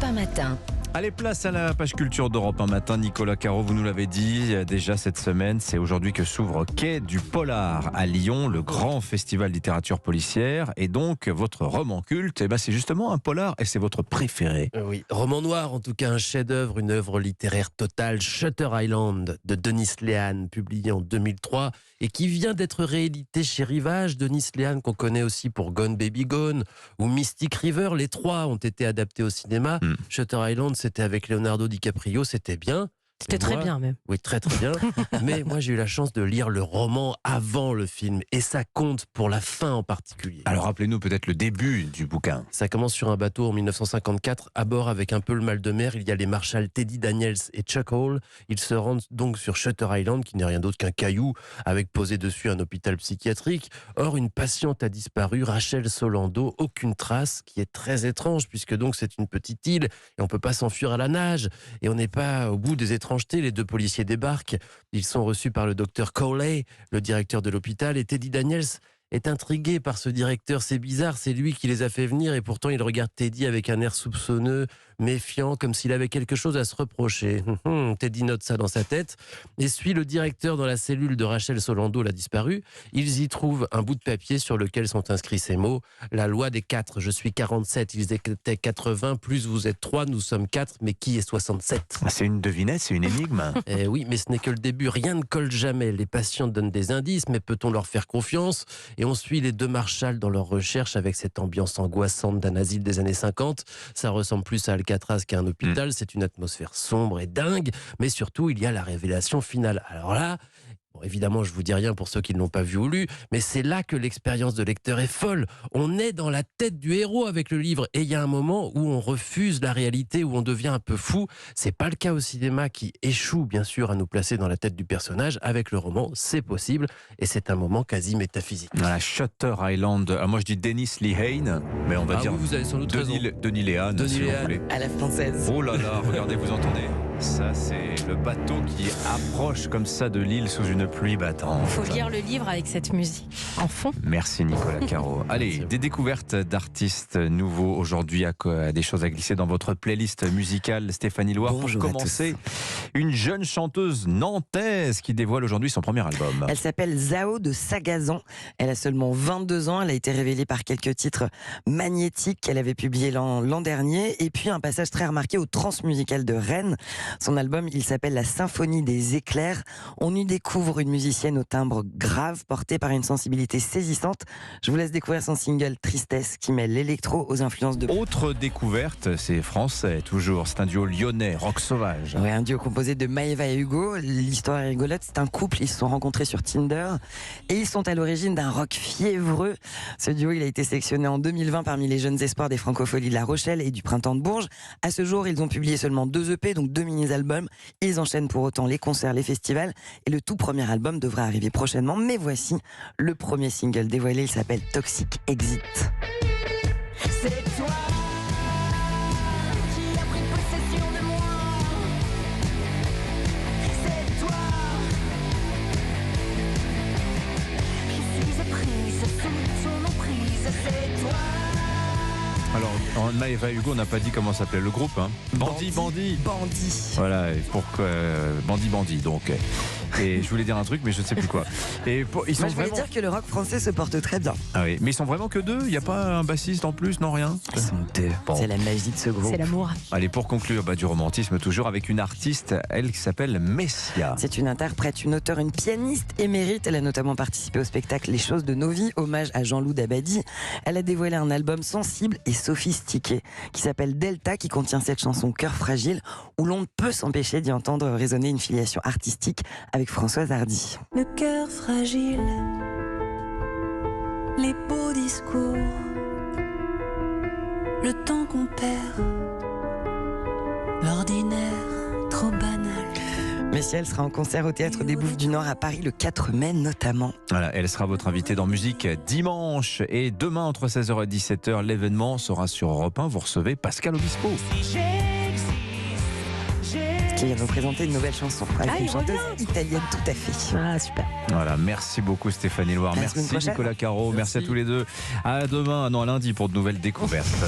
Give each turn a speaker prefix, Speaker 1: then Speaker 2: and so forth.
Speaker 1: 1 matin.
Speaker 2: Allez, place à la page culture d'Europe 1 matin. Nicolas Caro, vous nous l'avez dit déjà cette semaine, c'est aujourd'hui que s'ouvre Quai du Polar à Lyon, le grand festival littérature policière. Et donc, votre roman culte, c'est justement un polar et c'est votre préféré.
Speaker 3: Oui, roman noir, en tout cas un chef-d'œuvre, une œuvre littéraire totale, Shutter Island de Denis Lehane, publié en 2003 et qui vient d'être réédité chez Rivage. Denis Lehane qu'on connaît aussi pour Gone Baby Gone ou Mystic River, les trois ont été adaptés au cinéma. Shutter Island, c'était avec Leonardo DiCaprio, c'était bien.
Speaker 4: C'était très bien même.
Speaker 3: Oui, très très bien. Mais moi j'ai eu la chance de lire le roman avant le film et ça compte pour la fin en particulier.
Speaker 2: Alors rappelez-nous peut-être le début du bouquin.
Speaker 3: Ça commence sur un bateau en 1954. À bord, avec un peu le mal de mer, il y a les marshals Teddy Daniels et Chuck Hall. Ils se rendent donc sur Shutter Island, qui n'est rien d'autre qu'un caillou avec posé dessus un hôpital psychiatrique. Or, une patiente a disparu, Rachel Solando, aucune trace, qui est très étrange puisque donc c'est une petite île et on peut pas s'enfuir à la nage et on n'est pas au bout des étrangetés. Les deux policiers débarquent. Ils sont reçus par le docteur Cowley, le directeur de l'hôpital, et Teddy Daniels est intrigué par ce directeur. C'est bizarre, c'est lui qui les a fait venir et pourtant il regarde Teddy avec un air soupçonneux, méfiant, comme s'il avait quelque chose à se reprocher. Teddy note ça dans sa tête et suit le directeur dans la cellule de Rachel Solando, la disparue. Ils y trouvent un bout de papier sur lequel sont inscrits ces mots: la loi des 4, je suis 47, ils étaient 80, plus vous êtes 3, nous sommes 4, mais qui est 67?
Speaker 2: C'est une devinette, c'est une énigme.
Speaker 3: Oui, mais ce n'est que le début, rien ne colle jamais. Les patients donnent des indices, mais peut-on leur faire confiance? Et on suit les deux marshals dans leur recherche avec cette ambiance angoissante d'un asile des années 50. Ça ressemble plus à Alcatraz qu'à un hôpital. C'est une atmosphère sombre et dingue. Mais surtout, il y a la révélation finale. Alors là, évidemment, je vous dis rien pour ceux qui ne l'ont pas vu ou lu, mais c'est là que l'expérience de lecteur est folle. On est dans la tête du héros avec le livre et il y a un moment où on refuse la réalité, où on devient un peu fou. C'est pas le cas au cinéma qui échoue bien sûr à nous placer dans la tête du personnage. Avec le roman, c'est possible et c'est un moment quasi métaphysique.
Speaker 2: Voilà, Shutter Island. Alors moi je dis Denis Lehane, mais on va dire
Speaker 3: oui, vous avez sans doute raison.
Speaker 2: Denis Lehane, si vous voulez.
Speaker 1: À la française.
Speaker 2: Oh là là, regardez, vous entendez? Ça, c'est le bateau qui approche comme ça de l'île sous une pluie battante.
Speaker 4: Il faut lire le livre avec cette musique en fond.
Speaker 2: Merci Nicolas Caro. Allez, des découvertes d'artistes nouveaux aujourd'hui, des choses à glisser dans votre playlist musicale. Stéphanie Loire,
Speaker 1: Bonjour
Speaker 2: pour
Speaker 1: à
Speaker 2: commencer, une jeune chanteuse nantaise qui dévoile aujourd'hui son premier album.
Speaker 5: Elle s'appelle Zao de Sagazan. Elle a seulement 22 ans. Elle a été révélée par quelques titres magnétiques qu'elle avait publiés l'an dernier. Et puis un passage très remarqué au Transmusical de Rennes. Son album, il s'appelle La Symphonie des éclairs. On y découvre une musicienne au timbre grave, portée par une sensibilité saisissante. Je vous laisse découvrir son single Tristesse, qui mêle l'électro aux influences de...
Speaker 2: Autre découverte, c'est français, toujours. C'est un duo lyonnais, rock sauvage.
Speaker 5: Ouais, un duo composé de Maëva et Hugo. L'histoire est rigolote, c'est un couple, ils se sont rencontrés sur Tinder et ils sont à l'origine d'un rock fiévreux. Ce duo, il a été sélectionné en 2020 parmi les jeunes espoirs des Francopholies de La Rochelle et du Printemps de Bourges. À ce jour, ils ont publié seulement 2 EP, donc 2 mini-albums. Ils enchaînent pour autant les concerts, les festivals et le tout premier album devrait arriver prochainement. Mais voici le premier single dévoilé, il s'appelle Toxic Exit.
Speaker 6: C'est toi qui as pris possession de moi. C'est toi. Je suis apprise sous ton emprise. C'est toi.
Speaker 2: Alors, en Maëva et Hugo, on n'a pas dit comment s'appelait le groupe. Hein. Bandit.
Speaker 5: Bandit.
Speaker 2: Voilà, et pourquoi Bandit, donc. Et je voulais dire un truc, mais je ne sais plus quoi. Et ils sont
Speaker 5: Moi, je voulais
Speaker 2: vraiment...
Speaker 5: dire que le rock français se porte très bien.
Speaker 2: Ah oui, mais ils sont vraiment que deux. Il n'y a pas un bassiste en plus, non, rien.
Speaker 5: Ils sont 2.
Speaker 2: Bon.
Speaker 5: C'est la magie de ce groupe.
Speaker 4: C'est l'amour.
Speaker 2: Allez, pour conclure, du romantisme toujours avec une artiste, elle qui s'appelle Messia.
Speaker 5: C'est une interprète, une auteure, une pianiste émérite. Elle a notamment participé au spectacle Les choses de nos vies, hommage à Jean-Loup Dabadi. Elle a dévoilé un album sensible et sophistiqué qui s'appelle Delta, qui contient cette chanson Cœur fragile, où l'on ne peut s'empêcher d'y entendre résonner une filiation artistique avec Françoise Hardy.
Speaker 6: Le cœur fragile, les beaux discours, le temps qu'on perd, l'ordinaire trop banal.
Speaker 5: Messia, elle sera en concert au Théâtre des Bouffes du Nord à Paris le 4 mai notamment.
Speaker 2: Voilà, elle sera votre invitée dans Musique dimanche. Et demain, entre 16h et 17h, l'événement sera sur Europe 1. Vous recevez Pascal Obispo,
Speaker 5: qui vient nous présenter une nouvelle chanson avec une chanteuse italienne tout à fait.
Speaker 4: Ah, super.
Speaker 2: Voilà, merci beaucoup Stéphanie Loire.
Speaker 5: À la semaine
Speaker 2: Merci
Speaker 5: prochaine.
Speaker 2: Nicolas Caro. Merci à tous les deux. À demain, non, à lundi pour de nouvelles découvertes.